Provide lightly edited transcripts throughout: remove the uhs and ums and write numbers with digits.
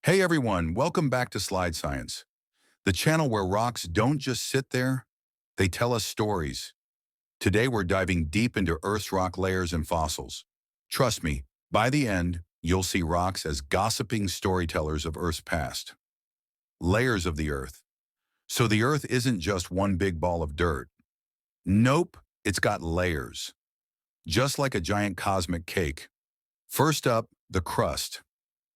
Hey everyone, welcome back to Slide Science, the channel where rocks don't just sit there, they tell us stories. Today we're diving deep into Earth's rock layers and fossils. Trust me, by the end, you'll see rocks as gossiping storytellers of Earth's past. Layers of the Earth. So the Earth isn't just one big ball of dirt. Nope, it's got layers, just like a giant cosmic cake. First up, the crust.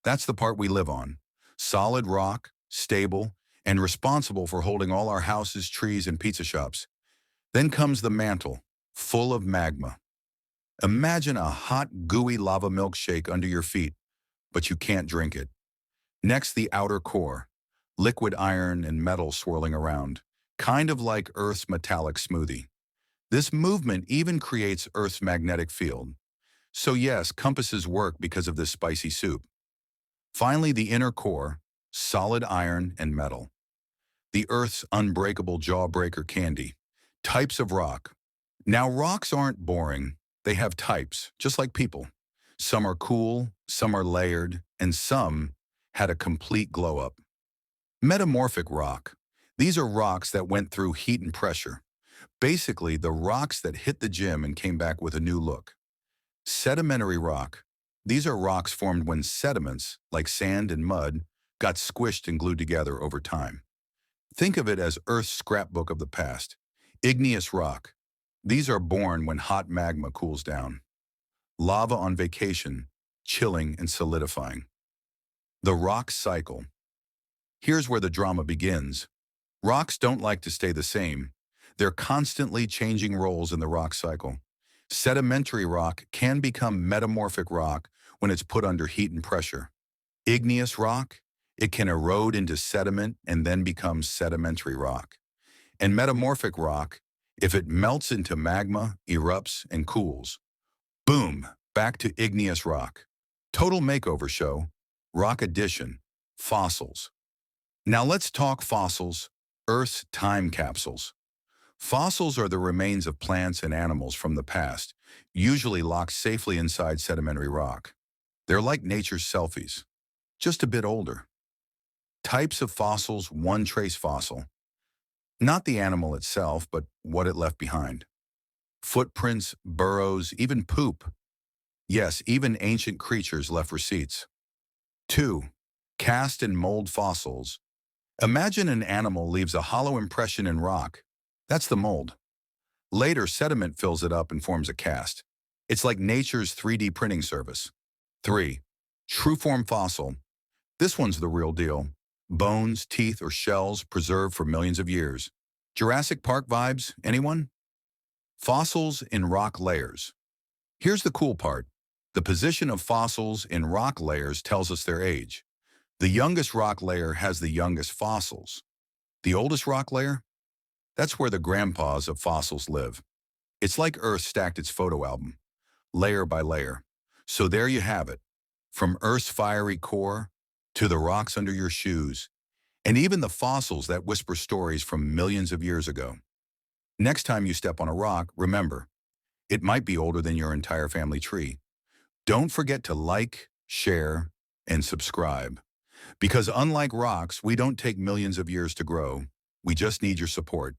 That's the part we live on. Solid rock, stable, and responsible for holding all our houses, trees, and pizza shops. Then comes the mantle, full of magma. Imagine a hot, gooey lava milkshake under your feet, but you can't drink it. Next, the outer core, liquid iron and metal swirling around, kind of like Earth's metallic smoothie. This movement even creates Earth's magnetic field. So yes, compasses work because of this spicy soup. Finally, the inner core, solid iron and metal. The Earth's unbreakable jawbreaker candy. Types of rock. Now, rocks aren't boring. They have types, just like people. Some are cool, some are layered, and some had a complete glow-up. Metamorphic rock. These are rocks that went through heat and pressure. Basically, the rocks that hit the gym and came back with a new look. Sedimentary rock. These are rocks formed when sediments, like sand and mud, got squished and glued together over time. Think of it as Earth's scrapbook of the past. Igneous rock. These are born when hot magma cools down. Lava on vacation, chilling and solidifying. The rock cycle. Here's where the drama begins. Rocks don't like to stay the same. They're constantly changing roles in the rock cycle. Sedimentary rock can become metamorphic rock when it's put under heat and pressure. Igneous rock, it can erode into sediment and then become sedimentary rock. And metamorphic rock, if it melts into magma, erupts, and cools. Boom, back to igneous rock. Total makeover show, rock addition, fossils. Now let's talk fossils, Earth's time capsules. Fossils are the remains of plants and animals from the past, usually locked safely inside sedimentary rock. They're like nature's selfies, just a bit older. Types of fossils, one trace fossil. Not the animal itself, but what it left behind. Footprints, burrows, even poop. Yes, even ancient creatures left receipts. 2. Cast and mold fossils. Imagine an animal leaves a hollow impression in rock. That's the mold. Later, sediment fills it up and forms a cast. It's like nature's 3D printing service. 3. True form fossil. This one's the real deal. Bones, teeth, or shells preserved for millions of years. Jurassic Park vibes, anyone? Fossils in rock layers. Here's the cool part. The position of fossils in rock layers tells us their age. The youngest rock layer has the youngest fossils. The oldest rock layer? That's where the grandpas of fossils live. It's like Earth stacked its photo album, layer by layer. So there you have it, from Earth's fiery core to the rocks under your shoes, and even the fossils that whisper stories from millions of years ago. Next time you step on a rock, remember, it might be older than your entire family tree. Don't forget to like, share, and subscribe. Because unlike rocks, we don't take millions of years to grow. We just need your support.